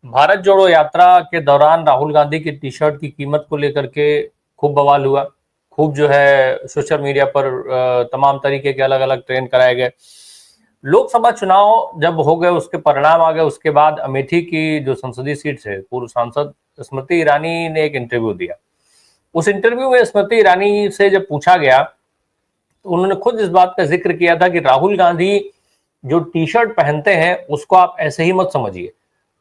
भारत जोड़ो यात्रा के दौरान राहुल गांधी की टी शर्ट की कीमत को लेकर के खूब बवाल हुआ। खूब जो है सोशल मीडिया पर तमाम तरीके के अलग अलग ट्रेंड कराए गए। लोकसभा चुनाव जब हो गए, उसके परिणाम आ गए, उसके बाद अमेठी की जो संसदीय सीट से पूर्व सांसद स्मृति ईरानी ने एक इंटरव्यू दिया। उस इंटरव्यू में स्मृति ईरानी से जब पूछा गया तो उन्होंने खुद इस बात का जिक्र किया था कि राहुल गांधी जो टी शर्ट पहनते हैं उसको आप ऐसे ही मत समझिए।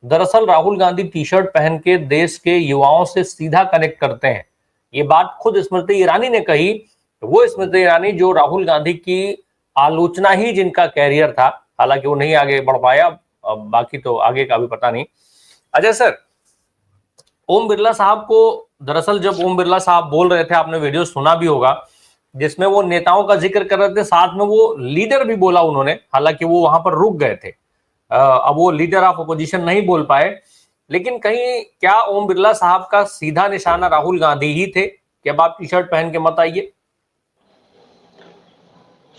दरअसल राहुल गांधी टी शर्ट पहन के देश के युवाओं से सीधा कनेक्ट करते हैं। ये बात खुद स्मृति ईरानी ने कही। वो स्मृति ईरानी जो राहुल गांधी की आलोचना ही जिनका कैरियर था, हालांकि वो नहीं आगे बढ़ पाया, बाकी तो आगे का भी पता नहीं। अजय सर, ओम बिरला साहब को, दरअसल जब ओम बिरला साहब बोल रहे थे, आपने वीडियो सुना भी होगा जिसमें वो नेताओं का जिक्र कर रहे थे, साथ में वो लीडर भी बोला उन्होंने, हालांकि वो वहां पर रुक गए थे। अब वो लीडर ऑफ अपोजिशन नहीं बोल पाए, लेकिन कहीं क्या ओम बिरला साहब का सीधा निशाना राहुल गांधी ही थे कि अब आप टी शर्ट पहन के मत आइए?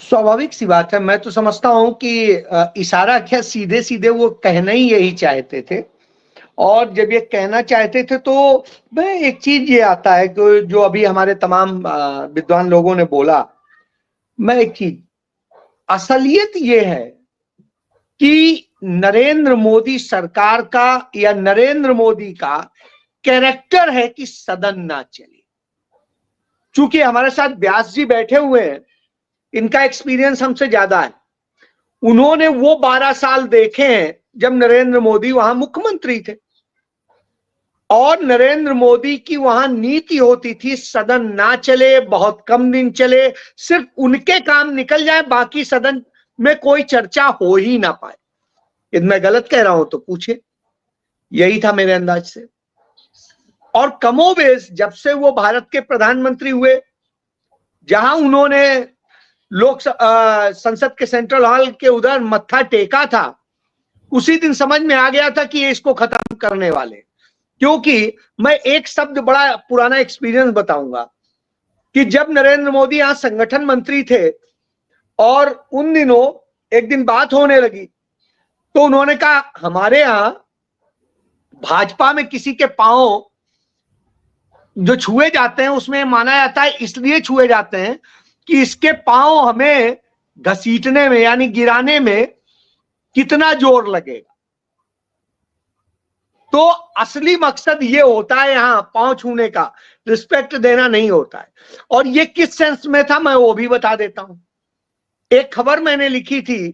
स्वाभाविक सी बात है। मैं तो समझता हूं कि इशारा क्या, सीधे सीधे वो कहना ही यही चाहते थे। और जब ये कहना चाहते थे तो मैं एक चीज ये आता है कि जो अभी हमारे तमाम विद्वान लोगों ने बोला, मैं एक चीज, असलियत ये है कि नरेंद्र मोदी सरकार का या नरेंद्र मोदी का कैरेक्टर है कि सदन ना चले। चूंकि हमारे साथ व्यास जी बैठे हुए हैं, इनका एक्सपीरियंस हमसे ज्यादा है। उन्होंने वो 12 साल देखे हैं जब नरेंद्र मोदी वहां मुख्यमंत्री थे, और नरेंद्र मोदी की वहां नीति होती थी सदन ना चले, बहुत कम दिन चले, सिर्फ उनके काम निकल जाए, बाकी सदन में कोई चर्चा हो ही ना पाए। यदि मैं गलत कह रहा हूं तो पूछे, यही था मेरे अंदाज से। और कमोबेश जब से वो भारत के प्रधानमंत्री हुए, जहां उन्होंने संसद के सेंट्रल हॉल के उधर मत्था टेका था, उसी दिन समझ में आ गया था कि ये इसको खत्म करने वाले। क्योंकि मैं एक शब्द, बड़ा पुराना एक्सपीरियंस बताऊंगा कि जब नरेंद्र मोदी यहां संगठन मंत्री थे और उन दिनों एक दिन बात होने लगी, तो उन्होंने कहा हमारे यहां भाजपा में किसी के पांव जो छुए जाते हैं उसमें माना जाता है, इसलिए छुए जाते हैं कि इसके पांव हमें घसीटने में यानी गिराने में कितना जोर लगेगा। तो असली मकसद ये होता है यहां पांव छूने का, रिस्पेक्ट देना नहीं होता है। और ये किस सेंस में था मैं वो भी बता देता हूं। एक खबर मैंने लिखी थी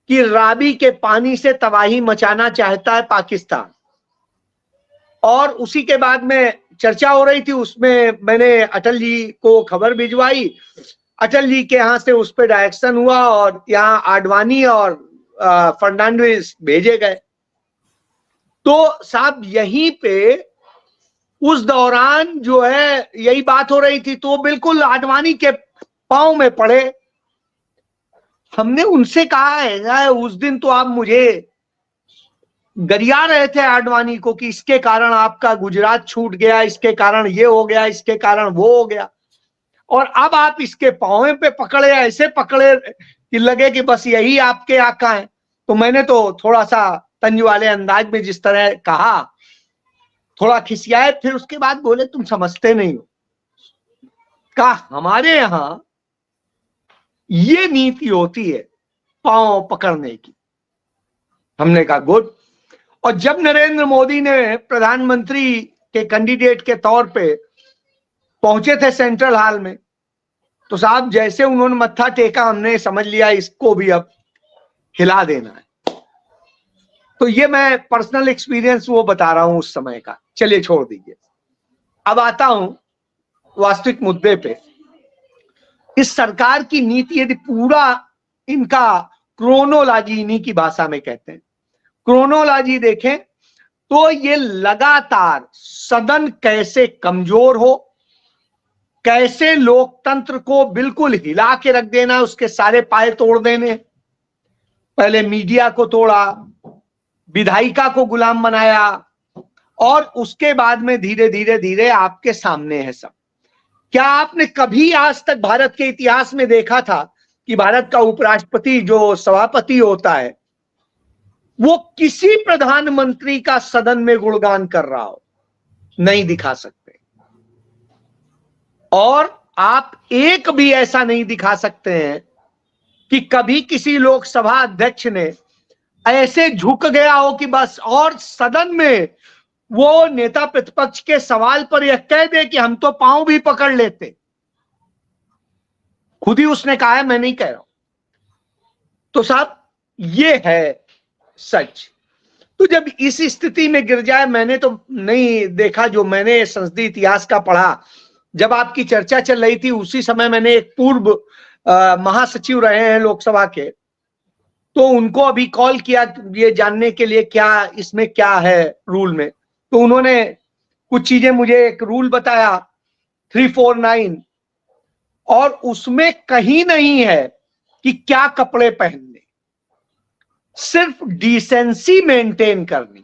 कि रावी के पानी से तबाही मचाना चाहता है पाकिस्तान, और उसी के बाद में चर्चा हो रही थी, उसमें मैंने अटल जी को खबर भिजवाई। अटल जी के यहां से उस पर डायरेक्शन हुआ और यहाँ आडवाणी और फर्नांडिस भेजे गए। तो साहब यहीं पे उस दौरान जो है यही बात हो रही थी, तो बिल्कुल आडवाणी के पांव में पड़े। हमने उनसे कहा है उस दिन तो आप मुझे गरिया रहे थे आडवाणी को कि इसके कारण आपका गुजरात छूट गया, इसके कारण ये हो गया, इसके कारण वो हो गया, और अब आप इसके पांव पे पकड़े, ऐसे पकड़े कि लगे कि बस यही आपके आका हैं। तो मैंने तो थोड़ा सा तंज वाले अंदाज में जिस तरह कहा, थोड़ा खिसियाए, फिर उसके बाद बोले तुम समझते नहीं हो। कहा हमारे यहां ये नीति होती है पांव पकड़ने की। हमने कहा गुड। और जब नरेंद्र मोदी ने प्रधानमंत्री के कैंडिडेट के तौर पे पहुंचे थे सेंट्रल हॉल में, तो साहब जैसे उन्होंने मत्था टेका, हमने समझ लिया इसको भी अब हिला देना है। तो ये मैं पर्सनल एक्सपीरियंस वो बता रहा हूं उस समय का, चलिए छोड़ दीजिए। अब आता हूं वास्तविक मुद्दे पे। इस सरकार की नीति यदि पूरा इनका क्रोनोलॉजी, इन्हीं की भाषा में कहते हैं, क्रोनोलॉजी देखें तो ये लगातार सदन कैसे कमजोर हो, कैसे लोकतंत्र को बिल्कुल हिला के रख देना, उसके सारे पाए तोड़ देने। पहले मीडिया को तोड़ा, विधायिका को गुलाम बनाया, और उसके बाद में धीरे धीरे धीरे आपके सामने है सब। क्या आपने कभी आज तक भारत के इतिहास में देखा था कि भारत का उपराष्ट्रपति जो सभापति होता है वो किसी प्रधानमंत्री का सदन में गुणगान कर रहा हो, नहीं दिखा सकते। और आप एक भी ऐसा नहीं दिखा सकते हैं कि कभी किसी लोकसभा अध्यक्ष ने ऐसे झुक गया हो कि बस, और सदन में वो नेता प्रतिपक्ष के सवाल पर यह कह दे कि हम तो पांव भी पकड़ लेते। खुद ही उसने कहा है, मैं नहीं कह रहा हूं। तो साहब ये है सच। तो जब इस स्थिति में गिर जाए, मैंने तो नहीं देखा, जो मैंने संसदीय इतिहास का पढ़ा, जब आपकी चर्चा चल रही थी उसी समय मैंने एक पूर्व महासचिव रहे हैं लोकसभा के, तो उनको अभी कॉल किया ये जानने के लिए क्या इसमें क्या है रूल में। तो उन्होंने कुछ चीजें मुझे, एक रूल बताया 349, और उसमें कहीं नहीं है कि क्या कपड़े पहनने, सिर्फ डिसेंसी मेंटेन करनी।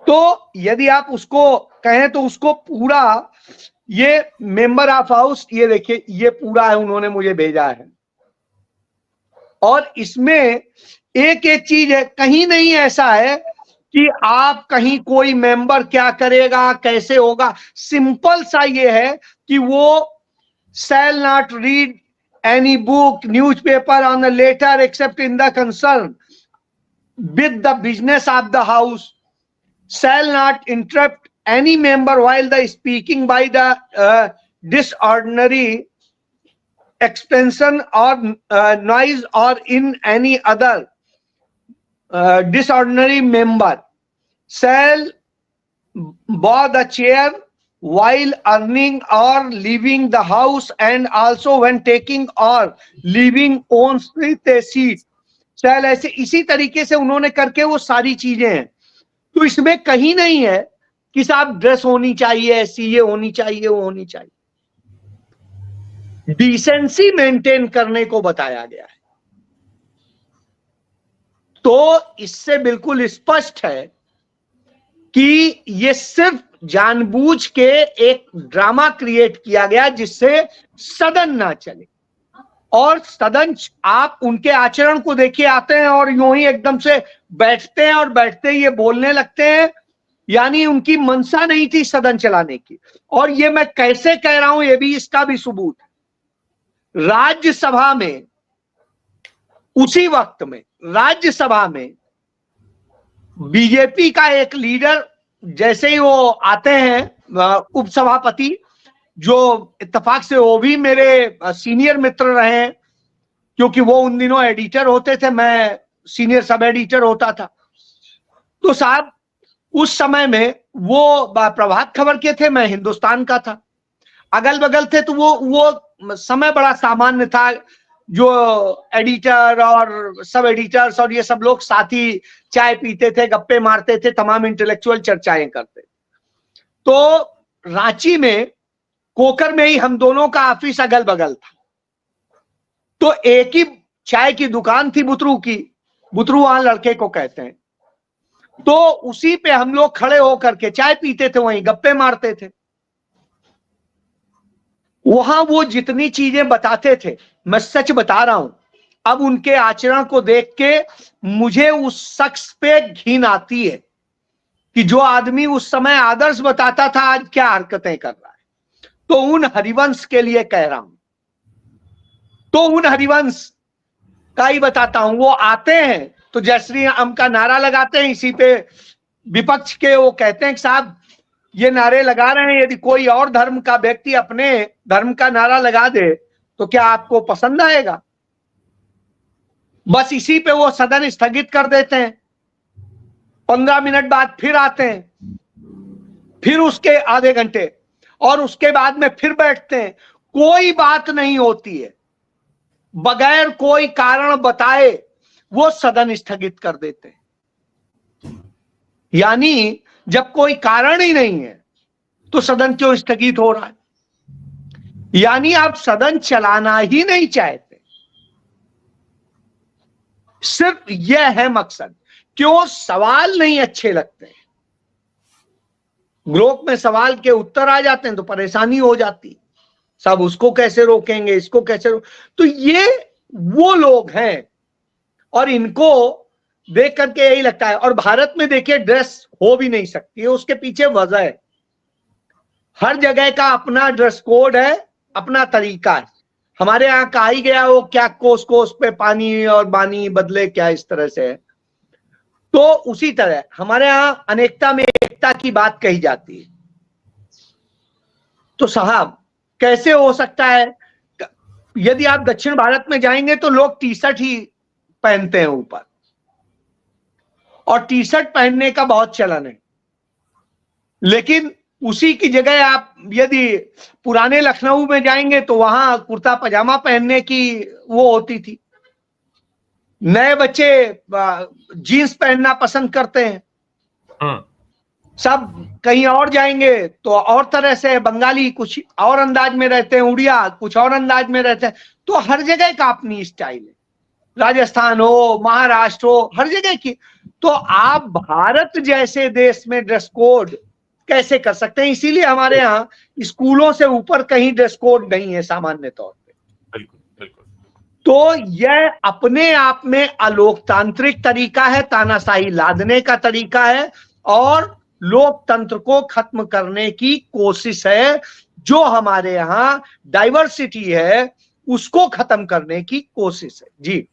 तो यदि आप उसको कहें तो उसको पूरा, ये मेंबर ऑफ हाउस, ये देखिए ये पूरा है, उन्होंने मुझे भेजा है, और इसमें एक एक चीज है, कहीं नहीं ऐसा है कि आप कहीं कोई मेंबर क्या करेगा कैसे होगा। सिंपल सा ये है कि वो shall not read any book, newspaper on a letter except in the concern with the business of the house, shall not interrupt any member while the speaking by the disordinary expansion or noise or in any other disordinary member, shall bow the chair while earning or leaving the house, and also when taking or leaving on the seat, shall, ऐसे इसी तरीके से उन्होंने करके वो सारी चीजें हैं। तो इसमें कहीं नहीं है कि साहब ड्रेस होनी चाहिए ऐसी, ये होनी चाहिए वो होनी चाहिए, डिसेंसी मेंटेन करने को बताया गया है। तो इससे बिल्कुल स्पष्ट है कि ये सिर्फ जानबूझ के एक ड्रामा क्रिएट किया गया जिससे सदन ना चले। और सदन, आप उनके आचरण को देखिए, आते हैं और यूं ही एकदम से बैठते हैं, और बैठते ही ये बोलने लगते हैं, यानी उनकी मंशा नहीं थी सदन चलाने की। और ये मैं कैसे कह रहा हूं, ये भी इसका भी सबूत है। राज्यसभा में, उसी वक्त में राज्यसभा में बीजेपी का एक लीडर, जैसे ही वो आते हैं उपसभापति, जो इत्तेफाक से वो भी मेरे सीनियर मित्र रहे हैं, क्योंकि वो उन दिनों एडिटर होते थे, मैं सीनियर सब एडिटर होता था। तो साहब उस समय में वो प्रभात खबर के थे, मैं हिंदुस्तान का था, अगल बगल थे। तो वो समय बड़ा सामान्य था, जो एडिटर और सब एडिटर्स और ये सब लोग साथ ही चाय पीते थे, गप्पे मारते थे, तमाम इंटेलेक्चुअल चर्चाएं करते। तो रांची में कोकर में ही हम दोनों का ऑफिस अगल बगल था। तो एक ही चाय की दुकान थी बुतरू की, बुतरू वहां लड़के को कहते हैं। तो उसी पे हम लोग खड़े होकर के चाय पीते थे, वहीं गप्पे मारते थे। वहां वो जितनी चीजें बताते थे, मैं सच बता रहा हूं, अब उनके आचरण को देख के मुझे उस शख्स पे घिन आती है कि जो आदमी उस समय आदर्श बताता था आज क्या हरकतें कर रहा है। तो उन हरिवंश के लिए कह रहा हूं, तो उन हरिवंश का ही बताता हूं। वो आते हैं तो जय श्री राम का नारा लगाते हैं, इसी पे विपक्ष के वो कहते हैं कि साहब ये नारे लगा रहे हैं, यदि कोई और धर्म का व्यक्ति अपने धर्म का नारा लगा दे तो क्या आपको पसंद आएगा? बस इसी पे वो सदन स्थगित कर देते हैं। 15 मिनट बाद फिर आते हैं, फिर उसके आधे घंटे, और उसके बाद में फिर बैठते हैं। कोई बात नहीं होती है, बगैर कोई कारण बताए वो सदन स्थगित कर देते हैं। यानी जब कोई कारण ही नहीं है तो सदन क्यों स्थगित हो रहा है? यानी आप सदन चलाना ही नहीं चाहते। सिर्फ यह है मकसद। क्यों? सवाल नहीं अच्छे लगते। ग्रुप में सवाल के उत्तर आ जाते हैं तो परेशानी हो जाती, सब उसको कैसे रोकेंगे, इसको कैसे तो ये वो लोग हैं, और इनको देख करके यही लगता है। और भारत में देखिए ड्रेस हो भी नहीं सकती है, उसके पीछे वजह है। हर जगह का अपना ड्रेस कोड है, अपना तरीका है। हमारे यहाँ कहा ही गया वो क्या कोस कोस पे पानी और बानी बदले क्या, इस तरह से है। तो उसी तरह हमारे यहाँ अनेकता में एकता की बात कही जाती है। तो साहब कैसे हो सकता है, यदि आप दक्षिण भारत में जाएंगे तो लोग टी शर्ट ही पहनते हैं ऊपर, और टी शर्ट पहनने का बहुत चलन है। लेकिन उसी की जगह आप यदि पुराने लखनऊ में जाएंगे तो वहां कुर्ता पजामा पहनने की वो होती थी। नए बच्चे जीन्स पहनना पसंद करते हैं। सब कहीं और जाएंगे तो और तरह से, बंगाली कुछ और अंदाज में रहते हैं, उड़िया कुछ और अंदाज में रहते हैं। तो हर जगह का अपनी स्टाइल है, राजस्थान हो, महाराष्ट्र हो, हर जगह की। तो आप भारत जैसे देश में ड्रेस कोड कैसे कर सकते हैं? इसीलिए हमारे यहाँ स्कूलों से ऊपर कहीं ड्रेस कोड नहीं है सामान्य तौर पे। बिल्कुल बिल्कुल। तो यह अपने आप में अलोकतांत्रिक तरीका है, तानाशाही लादने का तरीका है, और लोकतंत्र को खत्म करने की कोशिश है। जो हमारे यहाँ डाइवर्सिटी है उसको खत्म करने की कोशिश है। जी